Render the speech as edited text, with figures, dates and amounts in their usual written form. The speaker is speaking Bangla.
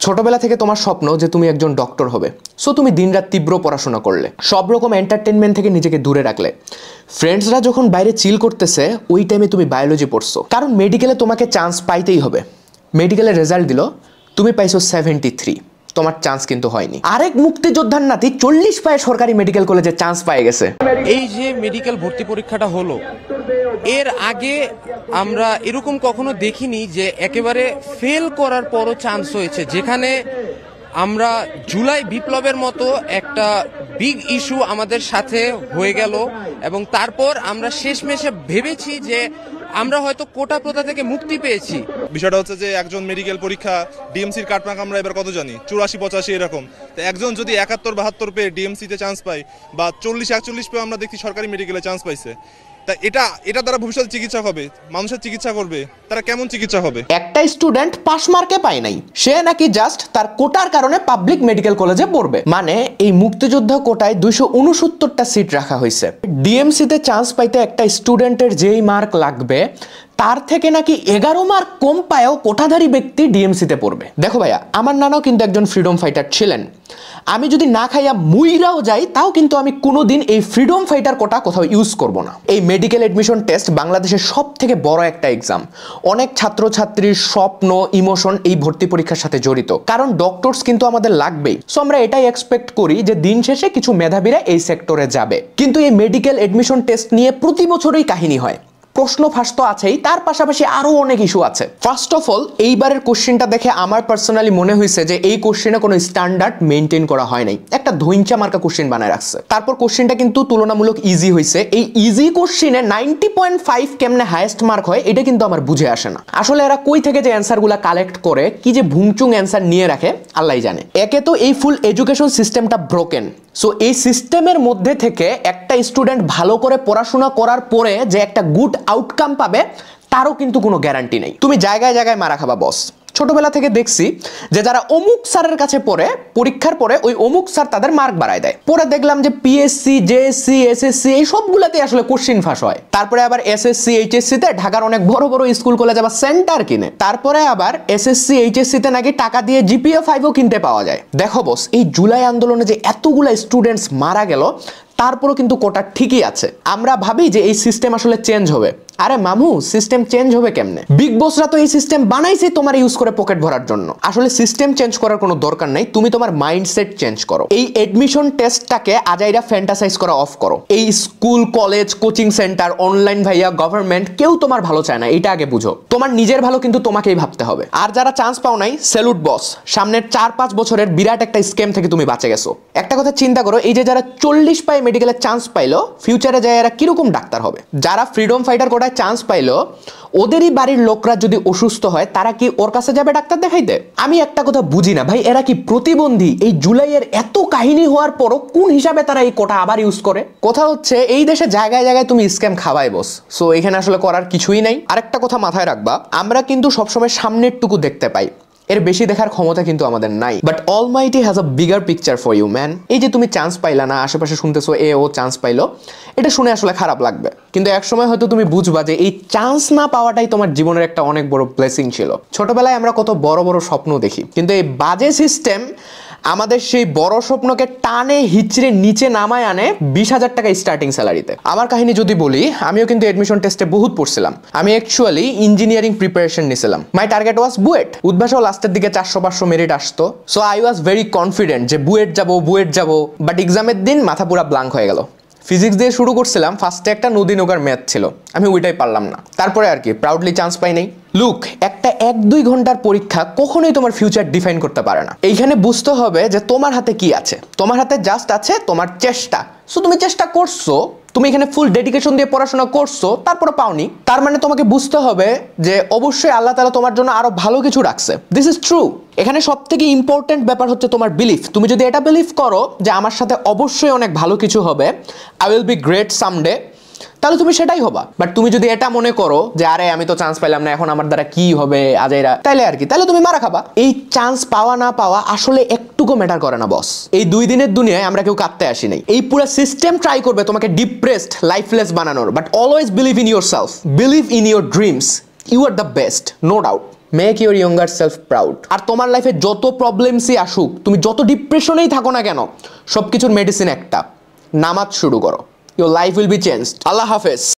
ছোটবেলা থেকে তোমার স্বপ্ন যে তুমি একজন ডক্টর হবে, সো তুমি দিনরাত তীব্র পড়াশোনা করলে, সব রকম এন্টারটেনমেন্ট থেকে নিজেকে দূরে রাখলে। ফ্রেন্ডসরা যখন বাইরে চিল করতেছে ওই টাইমে তুমি বায়োলজি পড়ছো, কারণ মেডিকেলে তোমাকে চান্স পাইতেই হবে। মেডিকেলের রেজাল্ট দিল, তুমি পাইছো 73, তোমার চান্স কিন্তু হয়নি। আরেক মুক্তিযোদ্ধার নাতি 40 পায়ে সরকারি মেডিকেল কলেজে চান্স পেয়ে গেছে। এই যে মেডিকেল ভর্তি পরীক্ষাটা হলো, এর আগে আমরা এরকম কখনো দেখিনি যে একেবারে ফেল করার পরও চান্স হয়েছে, যেখানে আমরা জুলাই বিপ্লবের মতো একটা বিগ ইস্যু আমাদের সাথে হয়ে গেল এবং তারপর আমরা শেষমেশে ভেবেছি যে আমরা হয়তো কোটা প্রথা থেকে মুক্তি পেয়েছি। বিষয়টা হচ্ছে যে একজন মেডিকেল পরীক্ষা ডিএমসির কাটমার্ক আমরা এবার কত জানি, 84-85 এরকম। তো একজন যদি 71-72 পেয়ে ডিএমসিতে চান্স পায় বা 40-41 পেয়ে আমরা দেখি সরকারি মেডিকেলে চান্স পাইছে, তা এটা দ্বারা ভবিষ্যতে চিকিৎসা হবে, মানুষের চিকিৎসা করবে, তারা কেমন চিকিৎসা হবে? একটা স্টুডেন্ট পাস মার্কে পায় নাই, সে নাকি জাস্ট তার কোটার কারণে পাবলিক মেডিকেল কলেজে পড়বে। মানে এই মুক্তিযোদ্ধা কোটায় 269টা সিট রাখা হয়েছে। ডিএমসিতে চান্স পাইতে একটা স্টুডেন্টের যেই মার্ক লাগবে তার থেকে নাকি 11 মার্ক কম পায়ও কোটাধারী ব্যক্তি ডিএমসিতে পড়বে। দেখো ভাইয়া, আমার নানাও কিন্তু একজন ফ্রিডম ফাইটার ছিলেন। আমি যদি না খাইয়া মুইরাও যাই তাও কিন্তু আমি কোনোদিন এই ফ্রিডম ফাইটার কোটা কোথাও ইউজ করব না। এই মেডিকেল এডমিশন টেস্ট বাংলাদেশের সব থেকে বড় একটা এক্সাম। অনেক ছাত্রছাত্রীর স্বপ্ন, ইমোশন এই ভর্তি পরীক্ষার সাথে জড়িত, কারণ ডক্টরস কিন্তু আমাদের লাগবেই। সো আমরা এটাই এক্সপেক্ট করি যে দিন শেষে কিছু মেধাবীরা এই সেক্টরে যাবে। কিন্তু এই মেডিকেল এডমিশন টেস্ট নিয়ে প্রতি বছরই কাহিনী হয়। প্রশ্ন ফাঁস তো আছেই, তার পাশাপাশি আরো অনেক ইস্যু আছে। ফার্স্ট অফ অল, এইবারের কোশ্চেনটা দেখে আমার পার্সোনালি মনে হয়েছে যে এই কোশ্চেনে কোনো স্ট্যান্ডার্ড মেনটেন করা হয় নাই, একটা ধৈঞ্চা মার্কা কোশ্চেন বানায় রাখছে। তারপর কোশ্চেনটা কিন্তু তুলনামূলক ইজি হয়েছে। এই ইজি কোশ্চেনে 90.5 কেমনে হাইয়েস্ট মার্ক হয় এটা কিন্তু আমার বুঝে আসে না। আসলে এরা কই থেকে যে অ্যান্সারগুলা কালেক্ট করে, কি যে ভুংচুং অ্যান্সার নিয়ে রাখে আল্লাহই জানে। একে তো এই ফুল এডুকেশন সিস্টেমটা ব্রোকেন। সো এই সিস্টেমের মধ্যে থেকে একটা স্টুডেন্ট ভালো করে পড়াশোনা করার পরে যে একটা গুড আউটকাম পাবে তারও কিন্তু কোনো গ্যারান্টি নেই। তুমি জায়গায় জায়গায় মারা খাবা বস। ছোটবেলা থেকে দেখছি যে যারা অমুক স্যারের কাছে পড়ে, পরীক্ষার পরে ওই অমুক স্যার তাদের মার্ক বাড়ায় দেয়। পরে দেখলাম যে পিএসসি, জেএসসি, এসএসসি এই সবগুলোতে আসলে কোশ্চিন ফাঁস হয়। তারপরে আবার এসএসসি, এইচএসসি তে ঢাকার অনেক বড় বড় স্কুল কলেজ আবার সেন্টার কিনে। তারপরে আবার এসএসসি, এইচএসসি তে নাকি টাকা দিয়ে জিপিএ 5ও কিনতে পাওয়া যায়। দেখো বস, এই জুলাই আন্দোলনে যে এতগুলা স্টুডেন্টস মারা গেল, তারপরও কিন্তু কোটা ঠিকই আছে। আমরা ভাবি যে এই সিস্টেম আসলে চেঞ্জ হবে। আরে মামু, সিস্টেম চেঞ্জ হবে কেমনে? বিগ বসরা তো এই সিস্টেম বানাইছে তোমার ইউজ করে পকেট ভরার জন্য। আসলে সিস্টেম চেঞ্জ করার কোনো দরকার নাই, তুমি তোমার মাইন্ডসেট চেঞ্জ করো। এই এডমিশন টেস্টটাকে আজাইরা ফ্যান্টাসাইজ করা অফ করো। এই school, college, coaching centre, online ভাইয়া, গভর্নমেন্ট কেউ তোমার ভালো চায় না, এটা আগে বুঝো। তোমার নিজের ভালো কিন্তু তোমাকেই ভাবতে হবে। আর যারা চান্স পাও নাই, স্যালুট বস, সামনের 4-5 বছরের বিরাট একটা স্ক্যাম থেকে তুমি বাঁচে গেছো। একটা কথা চিন্তা করো, এই যে যারা 40 পায় মেডিকেলে চান্স পাইলো, ফিউচারে যায় এরা কিরকম ডাক্তার হবে? যারা ফ্রিডম ফাইটার কোটায় চান্স পাইলো, ওদেরই বাড়ির লোকরা যদি অসুস্থ হয় তারা কি ওর কাছে যাবে ডাক্তার দেখাইতে? আমি একটা কথা বুঝি না ভাই, এরা কি প্রতিবন্ধী? এই জুলাইয়ের এত কাহিনী হওয়ার পরও কোন হিসাবে তারা এই কোটা আবার ইউজ করে? কথা হচ্ছে এই দেশে জায়গায় জায়গায় তুমি স্ক্যাম খাওয়াই বস। সো এখানে আসলে করার কিছুই নাই। আরেকটা কথা মাথায় রাখবা, আমরা কিন্তু সবসময় সামনের টুকু দেখতে পাই, এর বেশি দেখার ক্ষমতা কিন্তু আমাদের নাই। But almighty has a bigger picture for you man. এই যে তুমি চান্স পাইলা না, আশেপাশে শুনতেছো ও চান্স পাইলো, এটা শুনে আসলে খারাপ লাগবে, কিন্তু একসময় হয়তো তুমি বুঝবা যে এই চান্স না পাওয়াটাই তোমার জীবনের একটা অনেক বড় ব্লেসিং ছিল। ছোটবেলায় আমরা কত বড় বড় স্বপ্ন দেখি, কিন্তু এই বাজে সিস্টেম আমাদের সেই বড় স্বপ্নকে টানে হিচড়ে নিচে নামায় আনে 20,000 টাকা স্টার্টিং স্যালারিতে। আমার কাহিনী যদি বলি, আমিও কিন্তু এডমিশন টেস্টে বহুত পড়ছিলাম। আমি অ্যাকচুয়ালি ইঞ্জিনিয়ারিং প্রিপারেশন নিয়েছিলাম। মাই টার্গেট ওয়াজ বুয়েট। উদ্ভাসও লাস্টের দিকে 400-500 মেরিট আসতো। So I was very confident যে বুয়েট যাবো। বাট এক্সামের দিন মাথা পুরা ব্ল্যাঙ্ক হয়ে গেল। ফিজিক্স দিয়ে শুরু করছিলাম, ফার্স্টে একটা নদী নৌকার ম্যাথ ছিল, আমি ওইটাই পারলাম না। তারপরে আর কি প্রাউডলি চান্স পাই নাই। লুক, একটা 1-2 ঘন্টার পরীক্ষা কখনোই তোমার ফিউচার ডিফাইন করতে পারে না। এইখানে বুঝতে হবে যে তোমার হাতে কি আছে। তোমার হাতে জাস্ট আছে তোমার চেষ্টা। সো তুমি চেষ্টা করছো, তুমি এখানে ফুল ডেডিকেশন দিয়ে পড়াশোনা করছো, তারপরে পাওনি, তার মানে তোমাকে বুঝতে হবে যে অবশ্যই আল্লাহ তাআলা তোমার জন্য আরো ভালো কিছু রাখছে। This is true. এখানে সব থেকে ইম্পর্টেন্ট ব্যাপার হচ্ছে তোমার বিলিফ। তুমি যদি এটা বিলিভ করো যে আমার সাথে অবশ্যই অনেক ভালো কিছু হবে, I will be great someday, তাহলে তুমি সেটাই হবা। বাট তুমি যদি এটা মনে করো যে আরে আমি তো চান্স পাইলাম না, এখন আমার দ্বারা কি হবে আজাইরা, তাইলে আর কি, তাহলে তুমি মারা খাবা। এই চান্স পাওয়া না পাওয়া আসলে একটুকু ম্যাটার করে না বস। এই 2 দিনের দুনিয়ায় আমরা কেউ কাঁদতে আসি নাই। এই পুরো সিস্টেম ট্রাই করবে তোমাকে ডিপ্রেসড, লাইফলেস বানানোর। But always believe in yourself, believe in your dreams. You are the best, no doubt. Make your younger self proud. আর তোমার লাইফে যত প্রবলেমসই আসুক, তুমি যত ডিপ্রেশনেই থাকো না কেন, সবকিছুর মেডিসিন একটা, নামাজ শুরু করো। Your life will be changed. আল্লাহ হাফেজ।